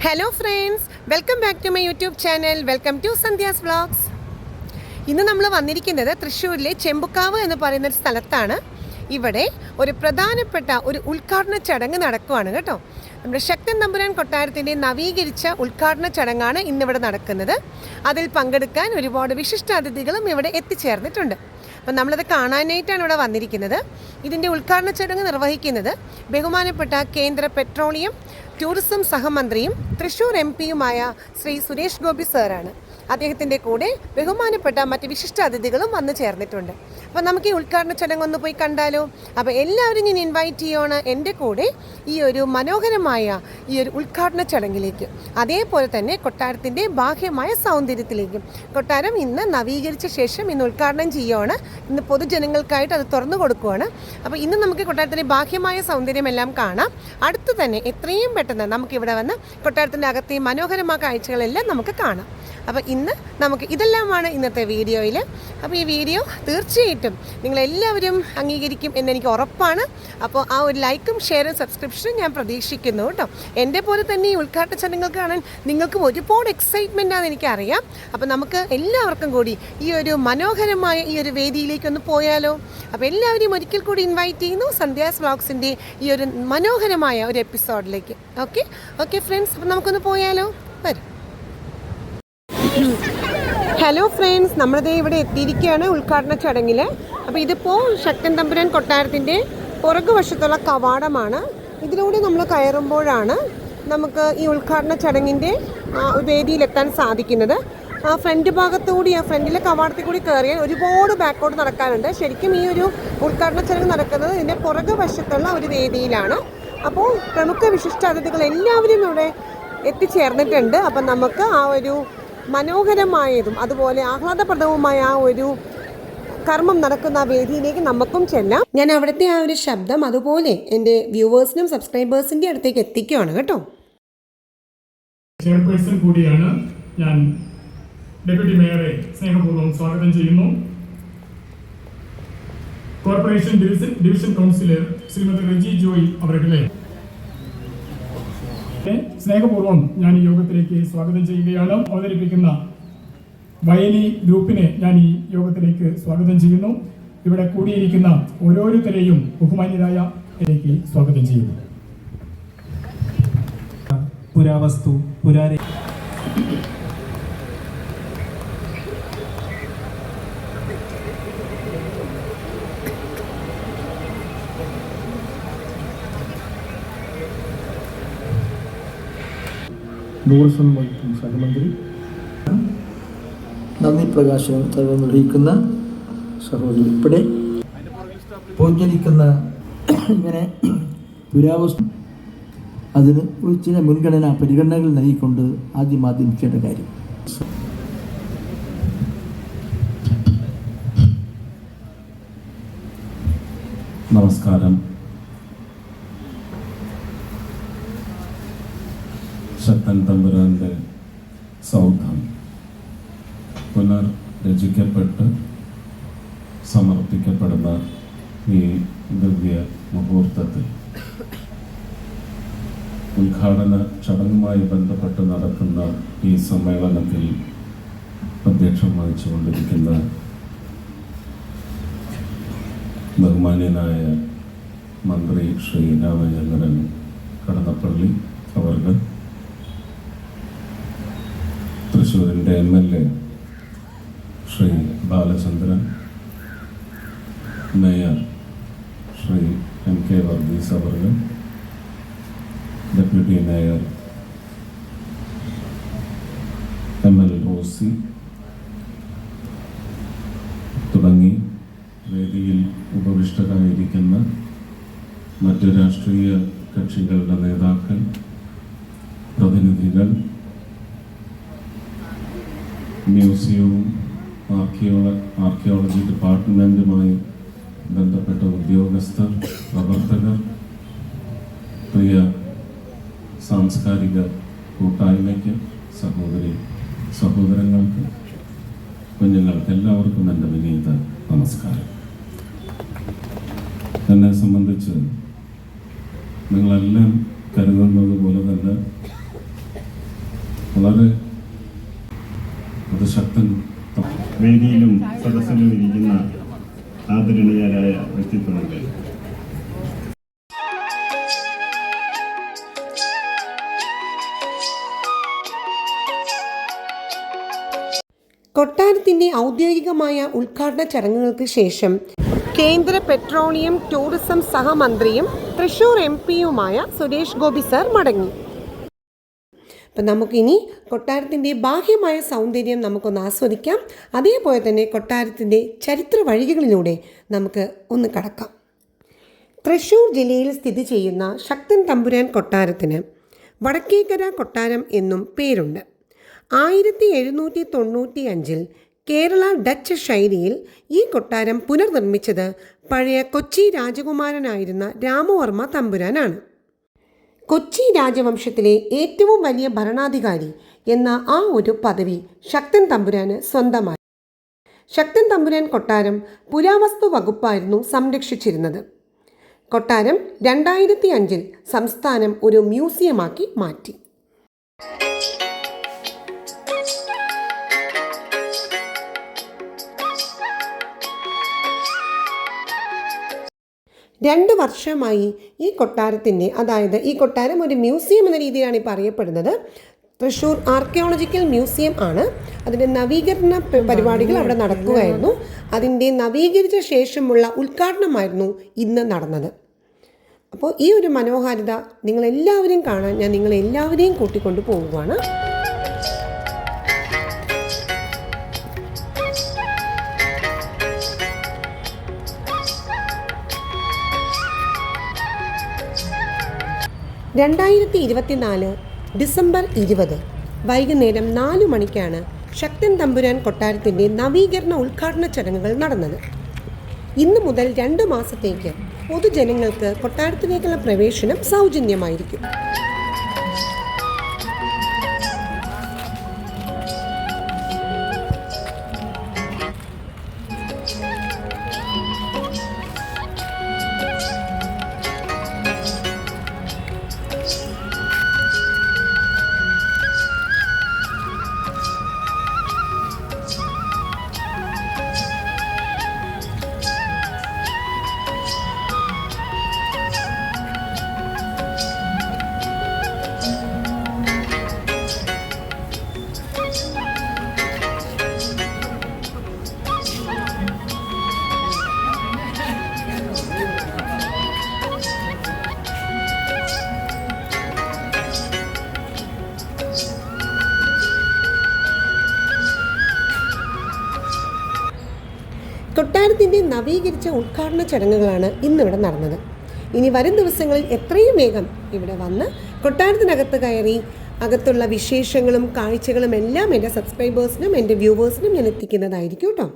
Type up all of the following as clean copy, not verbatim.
Hello friends, welcome back to my YouTube channel. Welcome to Sandhya's vlogs. ഇന്ന് നമ്മൾ വന്നിരിക്കുന്നത് തൃശ്ശൂരിലെ ചെമ്പുക്കാവ് എന്ന് പറയുന്ന ഒരു സ്ഥലത്താണ്. ഇവിടെ ഒരു പ്രധാനപ്പെട്ട ഒരു ഉദ്ഘാടന ചടങ്ങ് നടക്കുകയാണ് കേട്ടോ. നമ്മുടെ ശക്തൻ തമ്പുരാൻ കൊട്ടാരത്തിൻ്റെ നവീകരിച്ച ഉദ്ഘാടന ചടങ്ങാണ് ഇന്നിവിടെ നടക്കുന്നത്. അതിൽ പങ്കെടുക്കാൻ ഒരുപാട് വിശിഷ്ടാതിഥികളും ഇവിടെ എത്തിച്ചേർന്നിട്ടുണ്ട്. അപ്പം നമ്മളത് കാണാനായിട്ടാണ് ഇവിടെ വന്നിരിക്കുന്നത്. ഇതിൻ്റെ ഉദ്ഘാടന ചടങ്ങ് നിർവഹിക്കുന്നത് ബഹുമാനപ്പെട്ട കേന്ദ്ര പെട്രോളിയം ടൂറിസം സഹമന്ത്രിയും തൃശ്ശൂർ MP-യുമായ ശ്രീ സുരേഷ് ഗോപി സാറാണ്. അദ്ദേഹത്തിൻ്റെ കൂടെ ബഹുമാനപ്പെട്ട മറ്റ് വിശിഷ്ടാതിഥികളും വന്നു ചേർന്നിട്ടുണ്ട്. അപ്പോൾ നമുക്ക് ഈ ഉദ്ഘാടന ചടങ്ങ് ഒന്ന് പോയി കണ്ടാലോ? അപ്പോൾ എല്ലാവരും ഞാൻ ഇൻവൈറ്റ് ചെയ്യുകയാണ് എൻ്റെ കൂടെ ഈ ഒരു മനോഹരമായ ഈ ഒരു ഉദ്ഘാടന ചടങ്ങിലേക്ക്. അതേപോലെ തന്നെ കൊട്ടാരത്തിൻ്റെ ബാഹ്യമായ സൗന്ദര്യത്തിലേക്കും. കൊട്ടാരം ഇന്ന് നവീകരിച്ച ശേഷം ഇന്ന് ഉദ്ഘാടനം ചെയ്യുകയാണ്. ഇന്ന് പൊതുജനങ്ങൾക്കായിട്ട് അത് തുറന്നു കൊടുക്കുകയാണ്. അപ്പോൾ ഇന്ന് നമുക്ക് കൊട്ടാരത്തിൻ്റെ ബാഹ്യമായ സൗന്ദര്യമെല്ലാം കാണാം. അടുത്ത് തന്നെ എത്രയും പെട്ടെന്ന് നമുക്കിവിടെ വന്ന് കൊട്ടാരത്തിൻ്റെ അകത്തെ മനോഹരമായ കാഴ്ചകളെല്ലാം നമുക്ക് കാണാം. അപ്പോൾ ഇന്ന് നമുക്ക് ഇതെല്ലാമാണ് ഇന്നത്തെ വീഡിയോയിൽ. അപ്പോൾ ഈ വീഡിയോ തീർച്ചയായിട്ടും നിങ്ങളെല്ലാവരും അംഗീകരിക്കും എന്നെനിക്ക് ഉറപ്പാണ്. അപ്പോൾ ആ ഒരു ലൈക്കും ഷെയറും സബ്സ്ക്രിപ്ഷനും ഞാൻ പ്രതീക്ഷിക്കുന്നു കേട്ടോ. എൻ്റെ പോലെ തന്നെ ഈ ഉദ്ഘാടന ചടങ്ങുകൾ കാണാൻ നിങ്ങൾക്കും ഒരുപാട് എക്സൈറ്റ്മെൻ്റ് ആണെന്ന് എനിക്കറിയാം. അപ്പോൾ നമുക്ക് എല്ലാവർക്കും കൂടി ഈ ഒരു മനോഹരമായ ഈ ഒരു വേദിയിലേക്കൊന്ന് പോയാലോ? അപ്പോൾ എല്ലാവരെയും ഒരിക്കൽ കൂടി ഇൻവൈറ്റ് ചെയ്യുന്നു സന്ധ്യാസ് വ്ളോഗ്സിൻ്റെ ഈ ഒരു മനോഹരമായ ഒരു എപ്പിസോഡിലേക്ക്. ഓക്കെ ഫ്രണ്ട്സ്, അപ്പോൾ നമുക്കൊന്ന് പോയാലോ? വരും. ഹലോ ഫ്രണ്ട്സ്, നമ്മളിതേ ഇവിടെ എത്തിയിരിക്കുകയാണ് ഉദ്ഘാടന ചടങ്ങിൽ. അപ്പോൾ ഇതിപ്പോൾ ശക്തൻ തമ്പുരാൻ കൊട്ടാരത്തിൻ്റെ പുറകുവശത്തുള്ള കവാടമാണ്. ഇതിലൂടെ നമ്മൾ കയറുമ്പോഴാണ് നമുക്ക് ഈ ഉദ്ഘാടന ചടങ്ങിൻ്റെ വേദിയിലെത്താൻ സാധിക്കുന്നത്. ആ ഫ്രണ്ട് ഭാഗത്തുകൂടി, ആ ഫ്രണ്ടിലെ കവാടത്തിൽ കൂടി കയറിയാൽ ഒരുപാട് ബാക്കോട്ട് നടക്കാനുണ്ട്. ശരിക്കും ഈ ഒരു ഉദ്ഘാടന ചടങ്ങ് നടക്കുന്നത് ഇതിൻ്റെ പുറകുവശത്തുള്ള ഒരു വേദിയിലാണ്. അപ്പോൾ പ്രമുഖ വിശിഷ്ടാതിഥികൾ എല്ലാവരും ഇവിടെ എത്തിച്ചേർന്നിട്ടുണ്ട്. അപ്പം നമുക്ക് ആ ഒരു മനോഹരമായതും അതുപോലെ ആഹ്ലാദപ്രദവുമായ ആ ഒരു കർമ്മം നടക്കുന്ന ആ വേദിയിലേക്ക് നമുക്കും ചെല്ലാം. ഞാൻ അവിടുത്തെ ആ ഒരു ശബ്ദം അതുപോലെ എൻ്റെ വ്യൂവേഴ്സിനും സബ്സ്ക്രൈബേഴ്സിൻ്റെ അടുത്തേക്ക് എത്തിക്കുകയാണ് കേട്ടോ. ചെയർപേഴ്സൺ കൂടിയാണ് ഞാൻ. ഡെപ്യൂട്ടി മേയറെ സ്നേഹപൂർവ്വം സ്വാഗതം ചെയ്യുന്നു. Corporation division councillor Shrimati Reji Joy അവരുടെ സ്നേഹപൂർവ്വം ഞാൻ ഈ യോഗത്തിലേക്ക് സ്വാഗതം ചെയ്യുകയാണ്. അവതരിപ്പിക്കുന്ന വയലി ഗ്രൂപ്പിനെ ഞാൻ ഈ യോഗത്തിലേക്ക് സ്വാഗതം ചെയ്യുന്നു. ഇവിടെ കൂടിയിരിക്കുന്ന ഓരോരുത്തരെയും ബഹുമാന്യരായ ഇതിലേക്ക് സ്വാഗതം ചെയ്യുന്നു. പുരാവസ്തു പുരാരെ ടൂറിസം വകുപ്പ് സഹമന്ത്രി, നന്ദി പ്രകാശനം നിർവഹിക്കുന്ന സഹോദരി ഉൾപ്പെടെ പോയിരിക്കുന്ന ഇങ്ങനെ പുരാവസ്തു അതിന് ഒരു ചില പരിഗണനകൾ നൽകിക്കൊണ്ട് ആദ്യം ചെയ്യേണ്ട കാര്യം. നമസ്കാരം. ശക്തൻ തമ്പുരാൻ്റെ സൗധം പുനർരചിക്കപ്പെട്ട് സമർപ്പിക്കപ്പെടുന്ന ഈ ദിവ്യ മുഹൂർത്തത്തിൽ ഉദ്ഘാടന ചടങ്ങുമായി ബന്ധപ്പെട്ട് നടക്കുന്ന ഈ സമ്മേളനത്തിൽ അധ്യക്ഷം വഹിച്ചുകൊണ്ടിരിക്കുന്ന ബഹുമാന്യനായ മന്ത്രി ശ്രീ രാമചന്ദ്രൻ കടന്നപ്പള്ളി അവർക്ക്, തൃശ്ശൂരിൻ്റെ MLA Shri Balachandran, mayor Shri MK Varghese അവർക്ക്, ഡെപ്യൂട്ടി മേയർ ML റോസി തുടങ്ങി വേദിയിൽ ഉപവിഷ്ടരായിരിക്കുന്ന മറ്റ് രാഷ്ട്രീയ കക്ഷികളുടെ നേതാക്കൾ, പ്രതിനിധികൾ, മ്യൂസിയവും ആർക്കിയോളജി ഡിപ്പാർട്ട്മെൻറ്റുമായി ബന്ധപ്പെട്ട ഉദ്യോഗസ്ഥർ, പ്രവർത്തകർ, പ്രിയ സാംസ്കാരിക കൂട്ടായ്മയ്ക്ക്, സഹോദരങ്ങൾക്ക്, കുഞ്ഞുങ്ങൾക്ക് എല്ലാവർക്കും എൻ്റെ വിനീത നമസ്കാരം. എന്നെ സംബന്ധിച്ച് നിങ്ങളെല്ലാം കരുതുന്നത് പോലെ തന്നെ വളരെ ശക്തൻ. വേദിയിലും സദസ്സിലും ഇരിക്കുന്ന ആദരണീയരായ വ്യക്തിത്വങ്ങളെ, കൊട്ടാരത്തിൻ്റെ ഔദ്യോഗികമായ ഉദ്ഘാടന ചടങ്ങുകൾക്ക് ശേഷം കേന്ദ്ര പെട്രോളിയം ടൂറിസം സഹമന്ത്രിയും തൃശൂർ MP-യുമായ സുരേഷ് ഗോപി സർ മടങ്ങി. അപ്പം നമുക്കിനി കൊട്ടാരത്തിൻ്റെ ബാഹ്യമായ സൗന്ദര്യം നമുക്കൊന്ന് ആസ്വദിക്കാം. അതേപോലെ തന്നെ കൊട്ടാരത്തിൻ്റെ ചരിത്ര വഴികളിലൂടെ നമുക്ക് ഒന്ന് കടക്കാം. തൃശൂർ ജില്ലയിൽ സ്ഥിതി ചെയ്യുന്ന ശക്തൻ തമ്പുരാൻ കൊട്ടാരത്തിന് വടക്കേക്കര കൊട്ടാരം എന്നും പേരുണ്ട്. 1795 കേരള ഡച്ച് ശൈലിയിൽ ഈ കൊട്ടാരം പുനർനിർമ്മിച്ചത് പഴയ കൊച്ചി രാജകുമാരനായിരുന്ന രാമവർമ്മ തമ്പുരാനാണ്. കൊച്ചി രാജവംശത്തിലെ ഏറ്റവും വലിയ ഭരണാധികാരി എന്ന ആ ഒരു പദവി ശക്തൻ തമ്പുരാന് സ്വന്തമായി. ശക്തൻ തമ്പുരാൻ കൊട്ടാരം പുരാവസ്തു വകുപ്പായിരുന്നു സംരക്ഷിച്ചിരുന്നത്. കൊട്ടാരം 2005 സംസ്ഥാനം ഒരു മ്യൂസിയമാക്കി മാറ്റി. രണ്ട് വർഷമായി ഈ കൊട്ടാരത്തിൻ്റെ, അതായത് ഈ കൊട്ടാരം ഒരു മ്യൂസിയം എന്ന രീതിയിലാണ് ഇപ്പോൾ അറിയപ്പെടുന്നത്. തൃശ്ശൂർ ആർക്കിയോളജിക്കൽ മ്യൂസിയം ആണ്. അതിൻ്റെ നവീകരണ പരിപാടികൾ അവിടെ നടക്കുകയായിരുന്നു. അതിൻ്റെ നവീകരിച്ച ശേഷമുള്ള ഉദ്ഘാടനമായിരുന്നു ഇന്ന് നടന്നത്. അപ്പോൾ ഈ ഒരു മനോഹാരിത നിങ്ങളെല്ലാവരെയും കാണാൻ ഞാൻ നിങ്ങളെല്ലാവരെയും കൂട്ടിക്കൊണ്ട് പോവുകയാണ്. ഡിസംബർ 20 വൈകുന്നേരം 4 മണിക്കാണ് ശക്തൻ തമ്പുരാൻ കൊട്ടാരത്തിൻ്റെ നവീകരണ ഉദ്ഘാടന ചടങ്ങുകൾ നടന്നത്. ഇന്ന് മുതൽ 2 മാസത്തേക്ക് പൊതുജനങ്ങൾക്ക് കൊട്ടാരത്തിലേക്കുള്ള പ്രവേശനം സൗജന്യമായിരിക്കും. കൊട്ടാരത്തിൻ്റെ നവീകരിച്ച ഉദ്ഘാടന ചടങ്ങുകളാണ് ഇന്നിവിടെ നടന്നത്. ഇനി വരും ദിവസങ്ങളിൽ എത്രയും വേഗം ഇവിടെ വന്ന് കൊട്ടാരത്തിനകത്ത് കയറി അകത്തുള്ള വിശേഷങ്ങളും കാഴ്ചകളും എല്ലാം എൻ്റെ സബ്സ്ക്രൈബേഴ്സിനും എൻ്റെ വ്യൂവേഴ്സിനും ഞാൻ എത്തിക്കുന്നതായിരിക്കും കേട്ടോ.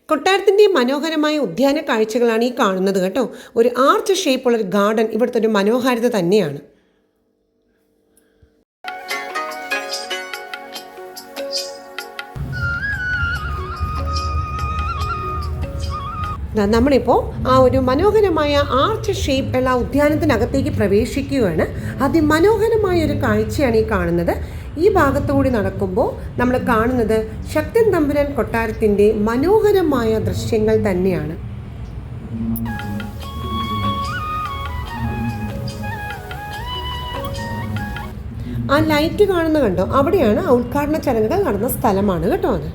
കൊട്ടാരത്തിൻ്റെ മനോഹരമായ ഉദ്യാന കാഴ്ചകളാണ് ഈ കാണുന്നത് കേട്ടോ. ഒരു ആർച്ച് ഷേപ്പുള്ളൊരു ഗാർഡൻ ഇവിടുത്തെ ഒരു മനോഹാരിത തന്നെയാണ്. നമ്മളിപ്പോൾ ആ ഒരു മനോഹരമായ ആർച്ച് ഷേപ്പുള്ള ഉദ്യാനത്തിനകത്തേക്ക് പ്രവേശിക്കുകയാണ്. അതിമനോഹരമായൊരു കാഴ്ചയാണ് ഈ കാണുന്നത്. ഈ ഭാഗത്തുകൂടി നടക്കുമ്പോൾ നമ്മൾ കാണുന്നത് ശക്തൻ തമ്പുരാൻ കൊട്ടാരത്തിൻ്റെ മനോഹരമായ ദൃശ്യങ്ങൾ തന്നെയാണ്. ആ ലൈറ്റ് കാണുന്ന കണ്ടോ, അവിടെയാണ് ഉദ്ഘാടന ചടങ്ങുകൾ നടന്ന സ്ഥലമാണ് കേട്ടോ അത്.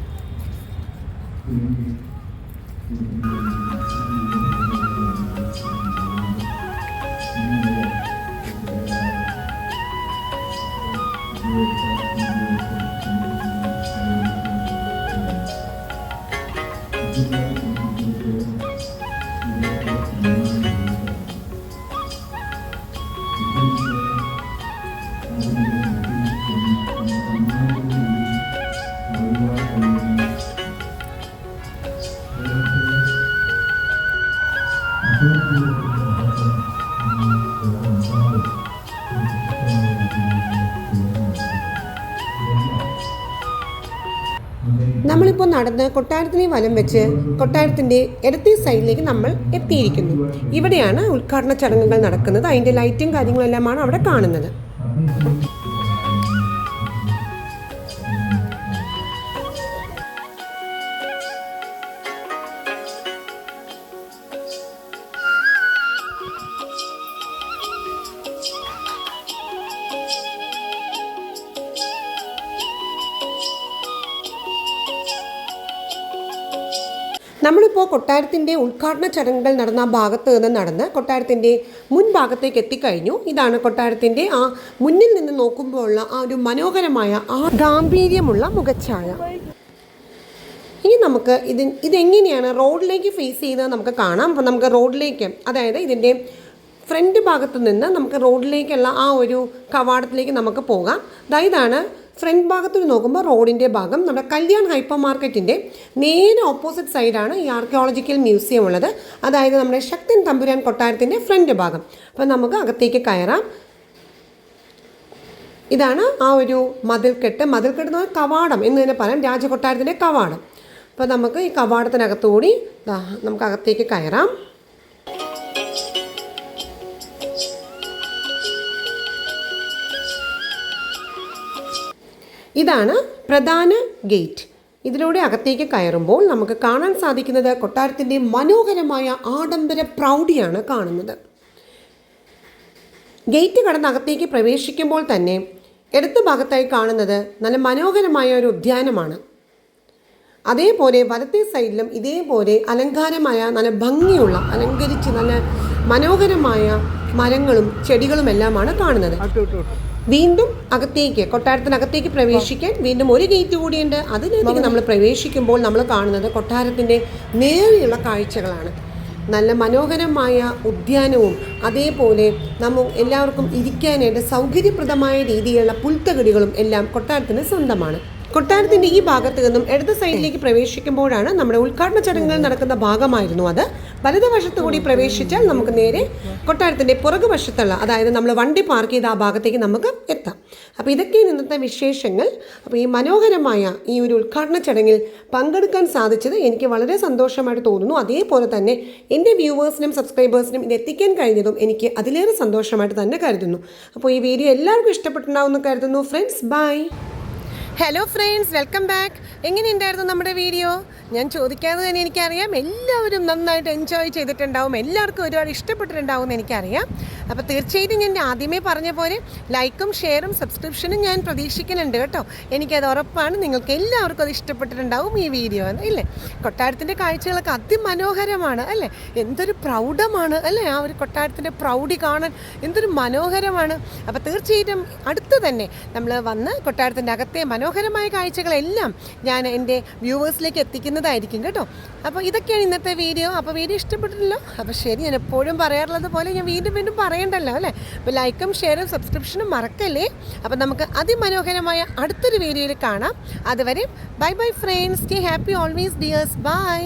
നമ്മളിപ്പോൾ നടന്ന് കൊട്ടാരത്തിനെ വലം വെച്ച് കൊട്ടാരത്തിൻ്റെ ഇടത്തെ സൈഡിലേക്ക് നമ്മൾ എത്തിയിരിക്കുന്നു. ഇവിടെയാണ് ഉദ്ഘാടന ചടങ്ങുകൾ നടക്കുന്നത്. അതിൻ്റെ ലൈറ്റും കാര്യങ്ങളെല്ലാമാണ് അവിടെ കാണുന്നത്. നമ്മളിപ്പോൾ കൊട്ടാരത്തിൻ്റെ ഉദ്ഘാടന ചടങ്ങുകൾ നടന്ന ഭാഗത്ത് നിന്ന് നടന്ന് കൊട്ടാരത്തിൻ്റെ മുൻഭാഗത്തേക്ക് എത്തിക്കഴിഞ്ഞു. ഇതാണ് കൊട്ടാരത്തിൻ്റെ ആ മുന്നിൽ നിന്ന് നോക്കുമ്പോൾ ഉള്ള ആ ഒരു മനോഹരമായ ആ ഗാംഭീര്യമുള്ള മുഖച്ഛായ. ഇനി നമുക്ക് ഇതെങ്ങനെയാണ് റോഡിലേക്ക് ഫേസ് ചെയ്യുന്നത് നമുക്ക് കാണാം. അപ്പോൾ നമുക്ക് റോഡിലേക്ക്, അതായത് ഇതിൻ്റെ ഫ്രണ്ട് ഭാഗത്ത് നിന്ന് നമുക്ക് റോഡിലേക്കുള്ള ആ ഒരു കവാടത്തിലേക്ക് നമുക്ക് പോകാം. ഇതാണ് ഫ്രണ്ട് ഭാഗത്ത് നോക്കുമ്പോൾ റോഡിൻ്റെ ഭാഗം. നമ്മുടെ കല്യാൺ ഹൈപ്പർ മാർക്കറ്റിൻ്റെ നേരെ ഓപ്പോസിറ്റ് സൈഡാണ് ഈ ആർക്കിയോളജിക്കൽ മ്യൂസിയം ഉള്ളത്. അതായത് നമ്മുടെ ശക്തൻ തമ്പുരാൻ കൊട്ടാരത്തിൻ്റെ ഫ്രണ്ട് ഭാഗം. അപ്പോൾ നമുക്ക് അകത്തേക്ക് കയറാം. ഇതാണ് ആ ഒരു മതിൽക്കെട്ട് എന്ന് പറഞ്ഞാൽ കവാടം എന്ന് തന്നെ പറയാം, രാജകൊട്ടാരത്തിൻ്റെ കവാടം. അപ്പോൾ നമുക്ക് ഈ കവാടത്തിനകത്തുകൂടി നമുക്ക് അകത്തേക്ക് കയറാം. ഇതാണ് പ്രധാന ഗേറ്റ്. ഇതിലൂടെ അകത്തേക്ക് കയറുമ്പോൾ നമുക്ക് കാണാൻ സാധിക്കുന്നത് കൊട്ടാരത്തിൻ്റെ മനോഹരമായ ആഡംബര പ്രൗഢിയാണ് കാണുന്നത്. ഗേറ്റ് കടന്ന് അകത്തേക്ക് പ്രവേശിക്കുമ്പോൾ തന്നെ ഇടതു ഭാഗത്തായി കാണുന്നത് നല്ല മനോഹരമായ ഒരു ഉദ്യാനമാണ്. അതേപോലെ വലത്തെ സൈഡിലും ഇതേപോലെ അലങ്കാരമായ നല്ല ഭംഗിയുള്ള അലങ്കരിച്ച് നല്ല മനോഹരമായ മരങ്ങളും ചെടികളുമെല്ലാമാണ് കാണുന്നത്. വീണ്ടും കൊട്ടാരത്തിനകത്തേക്ക് പ്രവേശിക്കാൻ വീണ്ടും ഒരു ഗേറ്റ് കൂടിയുണ്ട്. അതിലേക്ക് നമ്മൾ പ്രവേശിക്കുമ്പോൾ നമ്മൾ കാണുന്നത് കൊട്ടാരത്തിൻ്റെ നേരെയുള്ള കാഴ്ചകളാണ്. നല്ല മനോഹരമായ ഉദ്യാനവും അതേപോലെ എല്ലാവർക്കും ഇരിക്കാനായിട്ട് സൗകര്യപ്രദമായ രീതിയിലുള്ള പുൽത്തകിടികളും എല്ലാം കൊട്ടാരത്തിന് സ്വന്തമാണ്. കൊട്ടാരത്തിൻ്റെ ഈ ഭാഗത്ത് നിന്നും ഇടത് സൈഡിലേക്ക് പ്രവേശിക്കുമ്പോഴാണ് നമ്മുടെ ഉദ്ഘാടന ചടങ്ങുകൾ നടക്കുന്ന ഭാഗമായിരുന്നു അത്. വലതുവശത്തു കൂടി പ്രവേശിച്ചാൽ നമുക്ക് നേരെ കൊട്ടാരത്തിൻ്റെ പുറകുവശത്തുള്ള, അതായത് നമ്മൾ വണ്ടി പാർക്ക് ചെയ്ത ആ ഭാഗത്തേക്ക് നമുക്ക് എത്താം. അപ്പോൾ ഇതൊക്കെയാണ് ഇന്നത്തെ വിശേഷങ്ങൾ. അപ്പോൾ ഈ മനോഹരമായ ഈ ഒരു ഉദ്ഘാടന ചടങ്ങിൽ പങ്കെടുക്കാൻ സാധിച്ചത് എനിക്ക് വളരെ സന്തോഷമായിട്ട് തോന്നുന്നു. അതേപോലെ തന്നെ എൻ്റെ വ്യൂവേഴ്സിനും സബ്സ്ക്രൈബേഴ്സിനും ഇത് എത്തിക്കാൻ കഴിഞ്ഞതും എനിക്ക് അതിലേറെ സന്തോഷമായിട്ട് തന്നെ കരുതുന്നു. അപ്പോൾ ഈ വീഡിയോ എല്ലാവർക്കും ഇഷ്ടപ്പെട്ടുണ്ടാവുമെന്ന് കരുതുന്നു. Friends, bye. Hello friends, welcome back. എങ്ങനെയുണ്ടായിരുന്നു നമ്മുടെ വീഡിയോ? ഞാൻ ചോദിക്കാതെ തന്നെ എനിക്കറിയാം എല്ലാവരും നന്നായിട്ട് എൻജോയ് ചെയ്തിട്ടുണ്ടാവും, എല്ലാവർക്കും ഒരുപാട് ഇഷ്ടപ്പെട്ടിട്ടുണ്ടാവും എന്ന് എനിക്കറിയാം. അപ്പോൾ തീർച്ചയായിട്ടും ഞാൻ ആദ്യമേ പറഞ്ഞ പോലെ ലൈക്കും ഷെയറും സബ്സ്ക്രിപ്ഷനും ഞാൻ പ്രതീക്ഷിക്കുന്നുണ്ട് കേട്ടോ. എനിക്കത് ഉറപ്പാണ്, നിങ്ങൾക്ക് എല്ലാവർക്കും അത് ഇഷ്ടപ്പെട്ടിട്ടുണ്ടാവും ഈ വീഡിയോ ഇല്ലേ. കൊട്ടാരത്തിൻ്റെ കാഴ്ചകളൊക്കെ അതിമനോഹരമാണ് അല്ലേ, എന്തൊരു പ്രൗഢമാണ് അല്ലേ, ആ ഒരു കൊട്ടാരത്തിൻ്റെ പ്രൗഢി കാണാൻ എന്തൊരു മനോഹരമാണ്. അപ്പോൾ തീർച്ചയായിട്ടും അടുത്ത് തന്നെ നമ്മൾ വന്ന് കൊട്ടാരത്തിൻ്റെ അകത്തെ മനോഹരമായ കാഴ്ചകളെല്ലാം ഞാൻ എൻ്റെ വ്യൂവേഴ്സിലേക്ക് എത്തിക്കുന്നതായിരിക്കും കേട്ടോ. അപ്പോൾ ഇതൊക്കെയാണ് ഇന്നത്തെ വീഡിയോ. അപ്പോൾ വീഡിയോ ഇഷ്ടപ്പെട്ടില്ലല്ലോ? അപ്പോൾ ശരി, ഞാൻ എപ്പോഴും പറയാറുള്ളത് പോലെ ഞാൻ വീണ്ടും പറയണ്ടല്ലോ അല്ലേ. അപ്പോൾ ലൈക്കും ഷെയറും സബ്സ്ക്രിപ്ഷനും മറക്കല്ലേ. അപ്പോൾ നമുക്ക് അതിമനോഹരമായ അടുത്തൊരു വീഡിയോയിൽ കാണാം. അതുവരെ bye bye friends, stay happy always dears, by.